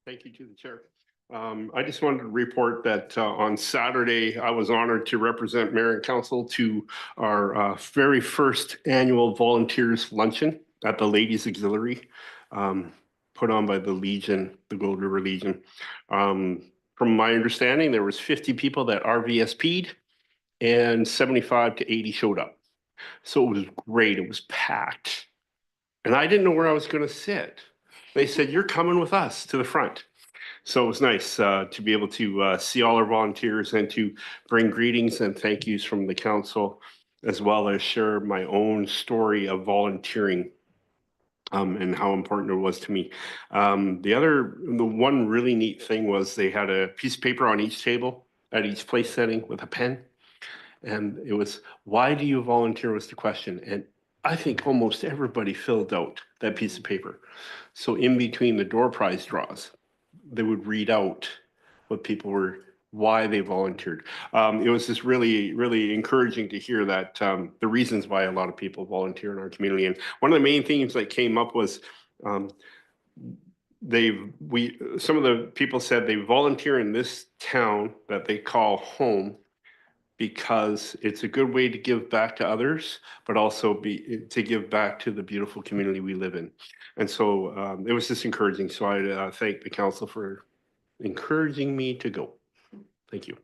Thank you to the chair. I just wanted to report that on Saturday, I was honored to represent mayor and council to our very first annual volunteers luncheon at the Ladies Auxiliary, put on by the Legion, the Gold River Legion. From my understanding, there was 50 people that RVSP'd and 75 to 80 showed up. So it was great. It was packed. And I didn't know where I was going to sit. They said, "You're coming with us to the front." So it was nice to be able to see all our volunteers and to bring greetings and thank yous from the council, as well as share my own story of volunteering and how important it was to me. The one really neat thing was they had a piece of paper on each table at each place setting with a pen. And it was, "Why do you volunteer?" was the question. And I think almost everybody filled out that piece of paper. So in between the door prize draws, they would read out what people were, why they volunteered. It was just really, really encouraging to hear that the reasons why a lot of people volunteer in our community. And one of the main themes that came up was some of the people said they volunteer in this town that they call home because it's a good way to give back to others, but also to give back to the beautiful community we live in. And so it was just encouraging. So I thank the council for encouraging me to go. Thank you.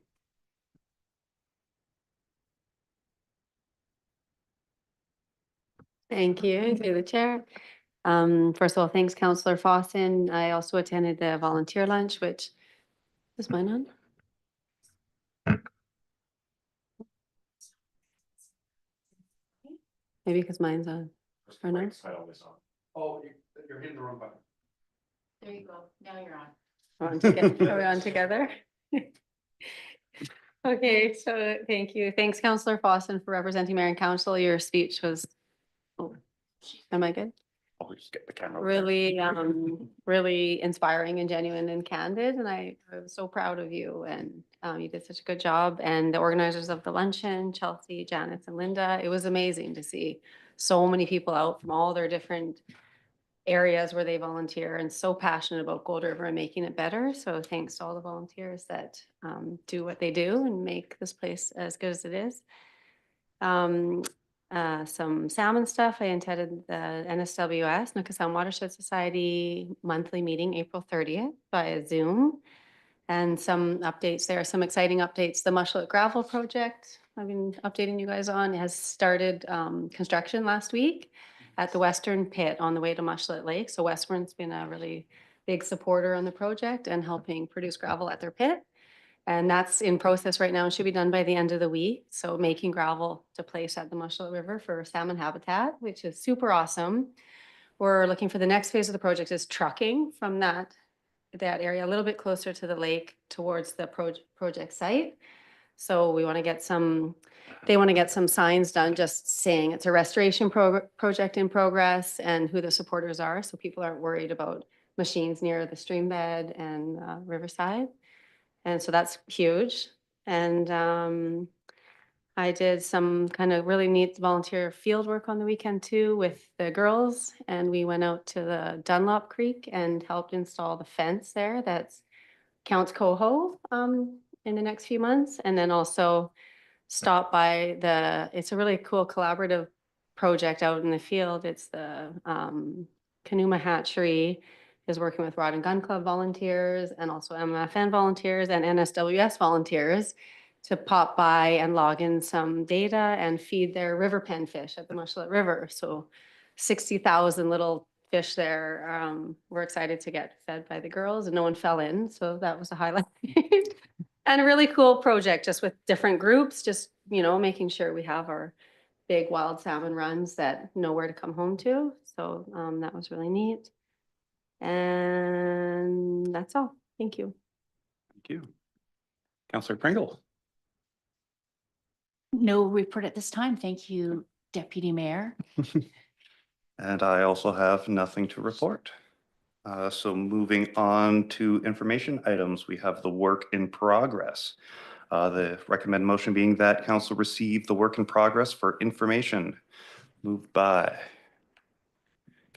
Thank you through the chair. First of all, thanks, Councillor Fawson. I also attended the volunteer lunch, which is mine on. Maybe because mine's on. Or not? Oh, you're hitting the wrong button. There you go. Now you're on. Are we on together? Okay, so thank you. Thanks, Councillor Fawson, for representing Mayor and Council. Your speech was, am I good? Always get the camera. Really, really inspiring and genuine and candid. And I was so proud of you, and you did such a good job. And the organizers of the luncheon, Chelsea, Janice, and Linda, it was amazing to see so many people out from all their different areas where they volunteer and so passionate about Gold River and making it better. So thanks to all the volunteers that do what they do and make this place as good as it is. Some salmon stuff. I attended the NSWS, Nakasan Watershed Society monthly meeting, April 30th via Zoom. And some updates there, some exciting updates. The Mushlet Gravel Project, I've been updating you guys on, has started construction last week at the Western Pit on the way to Mushlet Lake. So Western's been a really big supporter on the project and helping produce gravel at their pit. And that's in process right now and should be done by the end of the week. So making gravel to place at the Mushlet River for salmon habitat, which is super awesome. We're looking for the next phase of the project is trucking from that area a little bit closer to the lake towards the project site. So we want to get they want to get some signs done just saying it's a restoration project in progress and who the supporters are. So people aren't worried about machines near the stream bed and riverside. And so that's huge. And I did some kind of really neat volunteer field work on the weekend too with the girls. And we went out to the Dunlop Creek and helped install the fence there that's counts coho in the next few months. And then also stop by it's a really cool collaborative project out in the field. It's the Kanuma Hatchery is working with Rod and Gun Club volunteers and also MFN volunteers and NSWS volunteers to pop by and log in some data and feed their river pen fish at the Mushlet River. So 60,000 little fish there. We're excited to get fed by the girls and no one fell in. So that was a highlight. And a really cool project just with different groups, just, making sure we have our big wild salmon runs that know where to come home to. So that was really neat. And that's all. Thank you. Thank you. Councillor Pringle. No report at this time. Thank you, Deputy Mayor. And I also have nothing to report. So moving on to information items, we have the work in progress. The recommended motion being that council receive the work in progress for information. Moved by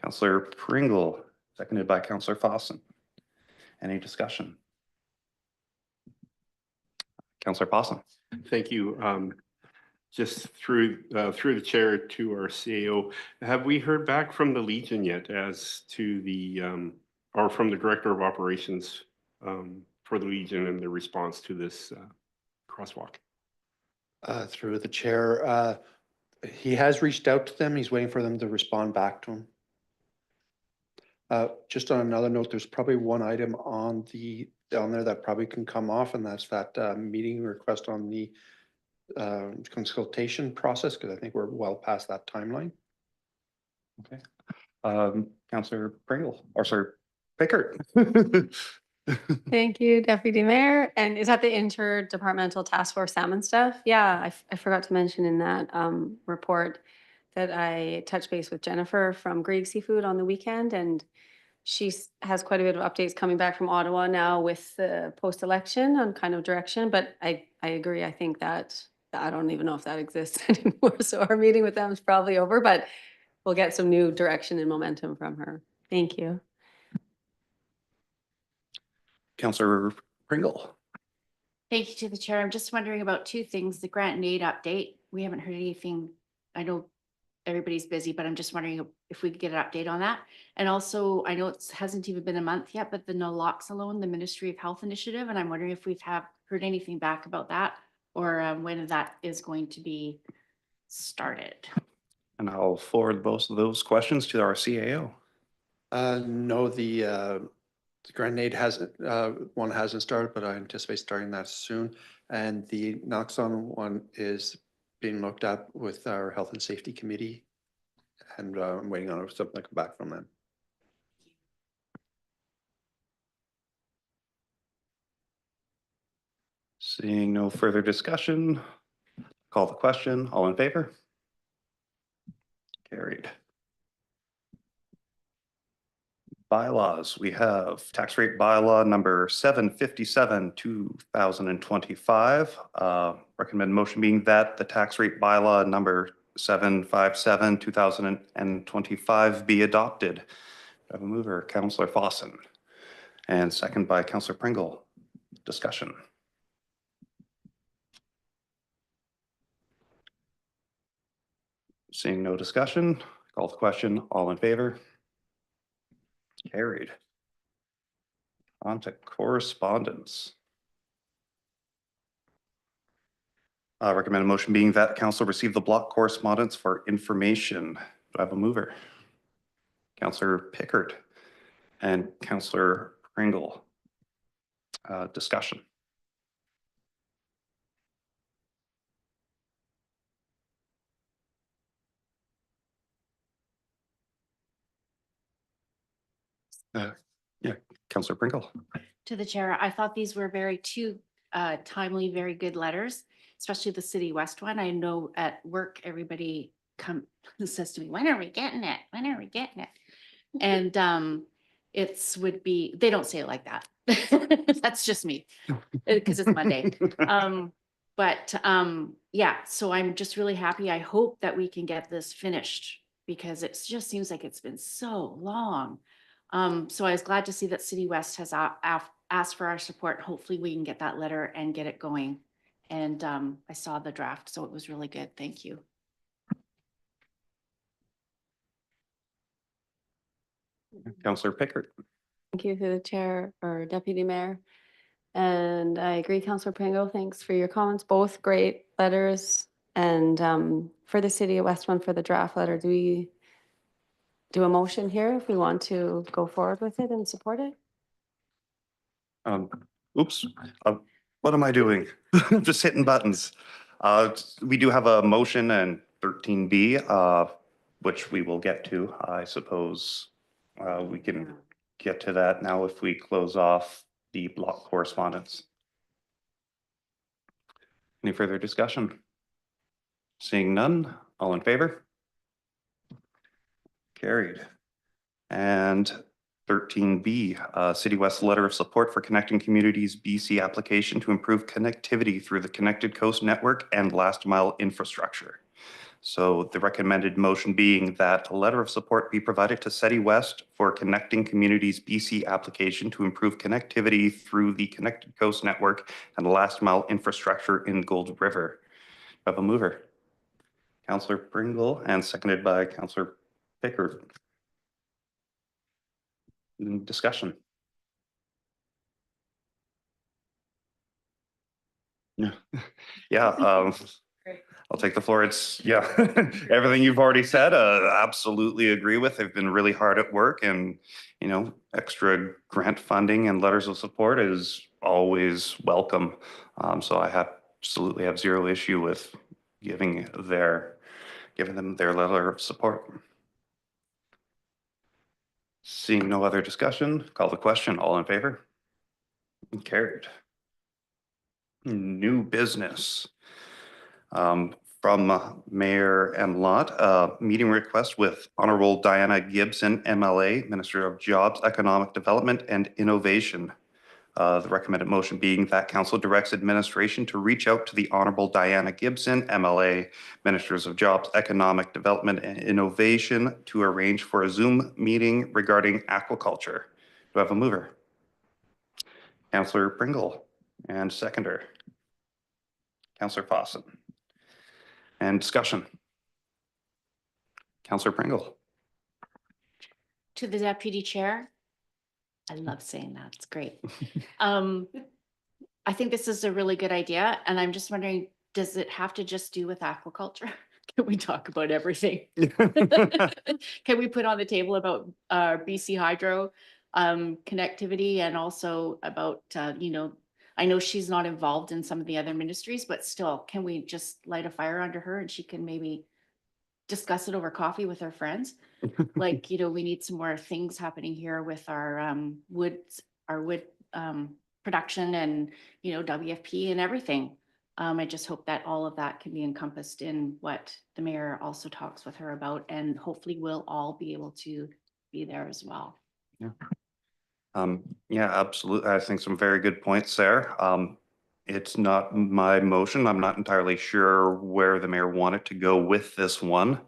Councillor Pringle, seconded by Councillor Fawson. Any discussion? Councillor Possum. Thank you. Just through the chair to our CAO, have we heard back from the Legion yet as to the, or from the Director of Operations for the Legion and the response to this crosswalk? Through the chair, he has reached out to them. He's waiting for them to respond back to him. Just on another note, there's probably one item on down there that probably can come off, and that's that meeting request on the consultation process, because I think we're well past that timeline. Okay. Councillor Pringle, or sorry, Pickard. Thank you, Deputy Mayor. And is that the interdepartmental task force salmon stuff? Yeah, I forgot to mention in that report that I touched base with Jennifer from Grieg Seafood on the weekend, and she has quite a bit of updates coming back from Ottawa now with the post-election on kind of direction. But I agree. I think that I don't even know if that exists anymore. So our meeting with them is probably over, but we'll get some new direction and momentum from her. Thank you. Councillor Pringle. Thank you to the chair. I'm just wondering about two things. The grant and aid update. We haven't heard anything. I know everybody's busy, but I'm just wondering if we could get an update on that. And also, I know it hasn't even been a month yet, but the naloxone, the Ministry of Health initiative, and I'm wondering if we've heard anything back about that, or when that is going to be started. And I'll forward both of those questions to our CAO. No, the grenade hasn't, one hasn't started, but I anticipate starting that soon. And the Noxon one is being looked at with our Health and Safety Committee. And I'm waiting on something to come back from them. Seeing no further discussion, call the question. All in favor? Carried. Bylaws, we have tax rate bylaw number 757, 2025. Recommend motion being that the tax rate bylaw number 757, 2025 be adopted. I have a mover, Councillor Fossen, and second by Councillor Pringle. Discussion. Seeing no discussion, call the question. All in favor? Carried. On to correspondence. Recommend a motion being that council receive the block correspondence for information. Do I have a mover? Councillor Pickard and Councillor Pringle. Discussion. Yeah, Councillor Pringle. To the chair, I thought these were two timely, very good letters, especially the City West one. I know at work, everybody says to me, when are we getting it? When are we getting it? And would be, they don't say it like that. That's just me, because it's Monday. Yeah, so I'm just really happy. I hope that we can get this finished, because it just seems like it's been so long. So I was glad to see that City West has asked for our support. Hopefully we can get that letter and get it going. And I saw the draft, so it was really good. Thank you. Councillor Pickard. Thank you to the chair or deputy mayor. And I agree, Councillor Pringle, thanks for your comments, both great letters. And for the City of West one, for the draft letter, do we do a motion here if we want to go forward with it and support it? Oops, what am I doing? Just hitting buttons. We do have a motion and 13B, which we will get to. I suppose we can get to that now if we close off the block correspondence. Any further discussion? Seeing none, all in favor? Carried. And 13B, City West Letter of Support for Connecting Communities BC application to improve connectivity through the Connected Coast Network and last mile infrastructure. So the recommended motion being that a letter of support be provided to SETI West for Connecting Communities BC application to improve connectivity through the Connected Coast Network and last mile infrastructure in Gold River. Have a mover. Councillor Pringle and seconded by Councillor Pickard. Discussion. Yeah, yeah, I'll take the floor. It's, yeah, everything you've already said, absolutely agree with. They've been really hard at work and, you know, extra grant funding and letters of support is always welcome. So I absolutely have zero issue with giving them their letter of support. Seeing no other discussion, call the question. All in favor? Carried. New business. From Mayor M. Lott, meeting request with Honorable Diana Gibson, MLA, Minister of Jobs, Economic Development and Innovation. The recommended motion being that council directs administration to reach out to the Honorable Diana Gibson, MLA, Ministers of Jobs, Economic Development and Innovation to arrange for a Zoom meeting regarding aquaculture. Do I have a mover? Councillor Pringle and seconder. Councillor Fawcett. And discussion. Councillor Pringle. To the deputy chair. I love saying that. It's great. I think this is a really good idea, and I'm just wondering, does it have to just do with aquaculture? Can we talk about everything? Can we put on the table about BC Hydro connectivity and also about, you know, I know she's not involved in some of the other ministries, but still, can we just light a fire under her and she can maybe discuss it over coffee with her friends? Like, you know, we need some more things happening here with our wood production and, you know, WFP and everything. I just hope that all of that can be encompassed in what the mayor also talks with her about, and hopefully we'll all be able to be there as well. Yeah, absolutely. I think some very good points there. It's not my motion. I'm not entirely sure where the mayor wanted to go with this one.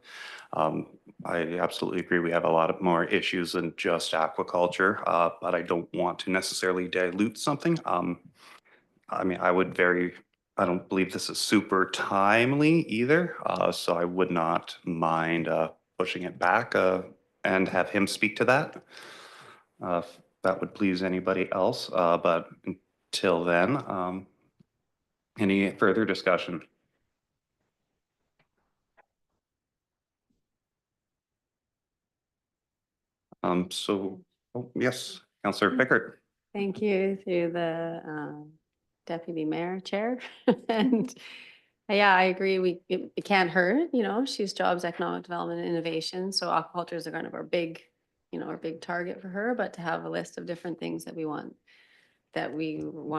I absolutely agree. We have a lot of more issues than just aquaculture, but I don't want to necessarily dilute something. I mean, I don't believe this is super timely either, so I would not mind pushing it back and have him speak to that. If that would please anybody else, but until then, any further discussion? Oh, yes, Councillor Pickard. Thank you to the deputy mayor chair. And yeah, I agree. It can't hurt, you know, she's jobs, economic development and innovation. So aquaculture is kind of our big, you know, our big target for her, but to have a list of different things that we want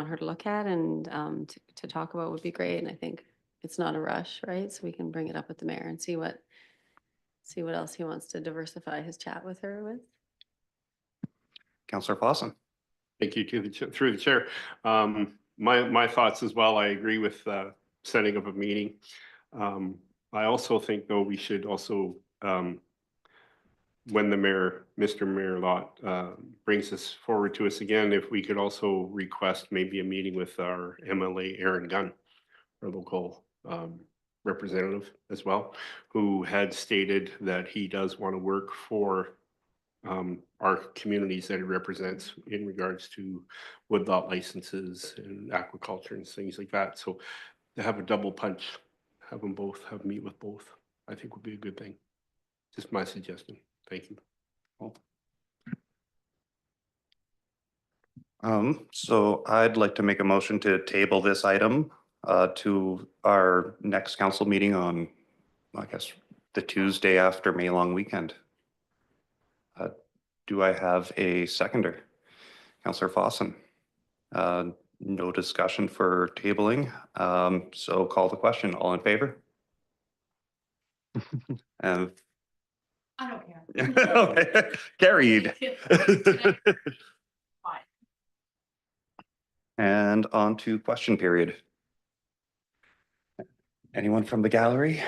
her to look at and to talk about would be great. And I think it's not a rush, right? So we can bring it up with the mayor and see what else he wants to diversify his chat with her with. Councillor Fawcett. Thank you through the chair. My thoughts as well. I agree with setting up a meeting. I also think though we should also when the mayor, Mr. Mayor Lott, brings this forward to us again, if we could also request maybe a meeting with our MLA Aaron Gunn, our local representative as well, who had stated that he does want to work for our communities that he represents in regards to woodlot licenses and aquaculture and things like that. So to have a double punch, have them both, meet with both, I think would be a good thing. Just my suggestion. Thank you. So I'd like to make a motion to table this item to our next council meeting on, I guess, the Tuesday after May long weekend. Do I have a seconder? Councillor Fawcett. No discussion for tabling. So call the question. All in favor? And I don't care. okay. Carried. And on to question period. Anyone from the gallery?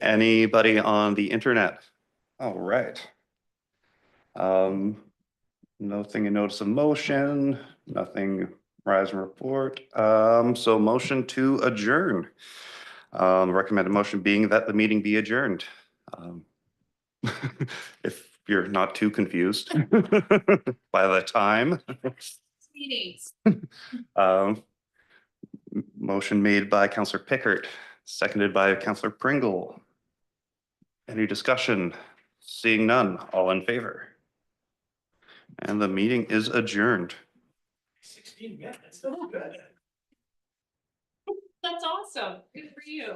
Anybody on the internet? All right. Nothing in notice of motion, nothing rise and report. So motion to adjourn. Recommended motion being that the meeting be adjourned. Um, If you're not too confused by the time. Meetings. Motion made by Counselor Pickert, seconded by Counselor Pringle. Any discussion? Seeing none, all in favor? And the meeting is adjourned. 16 minutes, that's good. That's awesome. Good for you.